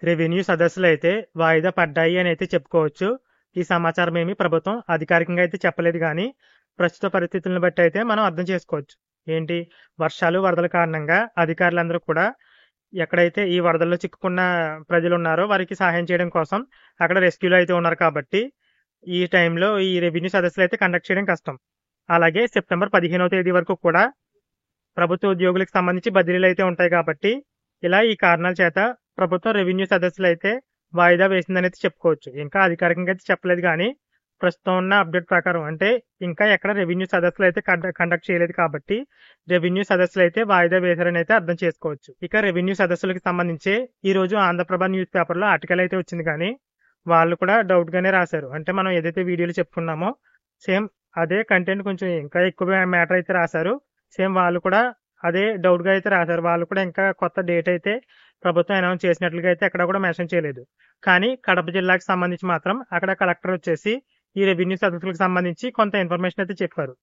Revenue సదస్సులైతే వాయిదా పడ్డాయి అని అయితే చెప్పుకోవచ్చు. ఈ సమాచారం ఏమి ప్రభుత్వం అధికారికంగా అయితే చెప్పలేదు గానీ, ప్రస్తుత పరిస్థితులను బట్టి అయితే మనం అర్థం చేసుకోవచ్చు. ఏంటి, వర్షాలు, వరదల కారణంగా అధికారులందరూ కూడా ఎక్కడైతే ఈ వరదల్లో చిక్కుకున్న ప్రజలున్నారో వారికి సహాయం చేయడం కోసం అక్కడ రెస్క్యూలో అయితే ఉన్నారు కాబట్టి, ఈ టైంలో ఈ రెవెన్యూ సదస్సులైతే కండక్ట్ చేయడం కష్టం. అలాగే సెప్టెంబర్ 15వ తేదీ వరకు కూడా ప్రభుత్వ ఉద్యోగులకు సంబంధించి బదిలీలు అయితే ఉంటాయి కాబట్టి, ఇలా ఈ కారణాల చేత ప్రభుత్వం రెవెన్యూ సదస్సులు అయితే వాయిదా వేసిందనైతే చెప్పుకోవచ్చు. ఇంకా అధికారికంగా అయితే చెప్పలేదు కానీ, ప్రస్తుతం ఉన్న అప్డేట్ ప్రకారం అంటే ఇంకా ఎక్కడ రెవెన్యూ సదస్సులు అయితే కండక్ట్ చేయలేదు కాబట్టి, రెవెన్యూ సదస్సులు అయితే వాయిదా వేశారని అయితే అర్థం చేసుకోవచ్చు. ఇక రెవెన్యూ సదస్సులకు సంబంధించి ఈ రోజు ఆంధ్రప్రభ న్యూస్ పేపర్లో ఆర్టికల్ అయితే వచ్చింది కానీ, వాళ్ళు కూడా డౌట్ గానే రాశారు. అంటే మనం ఏదైతే వీడియోలు చెప్పుకున్నామో సేమ్ అదే కంటెంట్ కొంచెం ఇంకా ఎక్కువ మ్యాటర్ అయితే రాశారు. సేమ్ వాళ్ళు కూడా అదే డౌట్ గా అయితే రాశారు. వాళ్ళు కూడా ఇంకా కొత్త డేట్ అయితే ప్రభుత్వం అనౌన్స్ చేసినట్లుగా అయితే ఎక్కడ కూడా మెన్షన్ చేయలేదు. కానీ కడప జిల్లాకు సంబంధించి మాత్రం అక్కడ కలెక్టర్ వచ్చేసి ఈ రెవెన్యూ సదస్సులకు సంబంధించి కొంత ఇన్ఫర్మేషన్ అయితే చెప్పారు.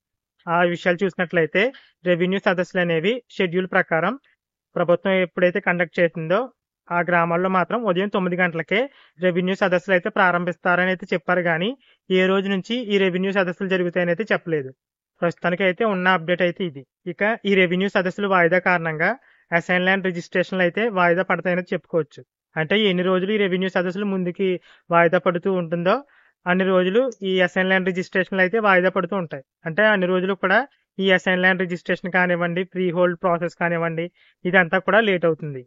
ఆ విషయాలు చూసినట్లయితే రెవెన్యూ సదస్సులు అనేవి షెడ్యూల్ ప్రకారం ప్రభుత్వం ఎప్పుడైతే కండక్ట్ చేసిందో ఆ గ్రామాల్లో మాత్రం ఉదయం 9 గంటలకే రెవెన్యూ సదస్సులు అయితే ప్రారంభిస్తారని అయితే చెప్పారు కానీ, ఏ రోజు నుంచి ఈ రెవెన్యూ సదస్సులు జరుగుతాయని అయితే చెప్పలేదు. ప్రస్తుతానికి అయితే ఉన్న అప్డేట్ అయితే ఇది. ఇక ఈ రెవెన్యూ సదస్సులు వాయిదా కారణంగా అసైన్ ల్యాండ్ రిజిస్ట్రేషన్లు అయితే వాయిదా పడతాయని చెప్పుకోవచ్చు. అంటే ఎన్ని రోజులు ఈ రెవెన్యూ సదస్సులు ముందుకి వాయిదా పడుతూ ఉంటుందో అన్ని రోజులు ఈ అసైన్ ల్యాండ్ రిజిస్ట్రేషన్లు అయితే వాయిదా పడుతూ ఉంటాయి. అంటే అన్ని రోజులు కూడా ఈ అసైన్ ల్యాండ్ రిజిస్ట్రేషన్ కానివ్వండి, ఫ్రీ హోల్డ్ ప్రాసెస్ కానివ్వండి, ఇదంతా కూడా లేట్ అవుతుంది.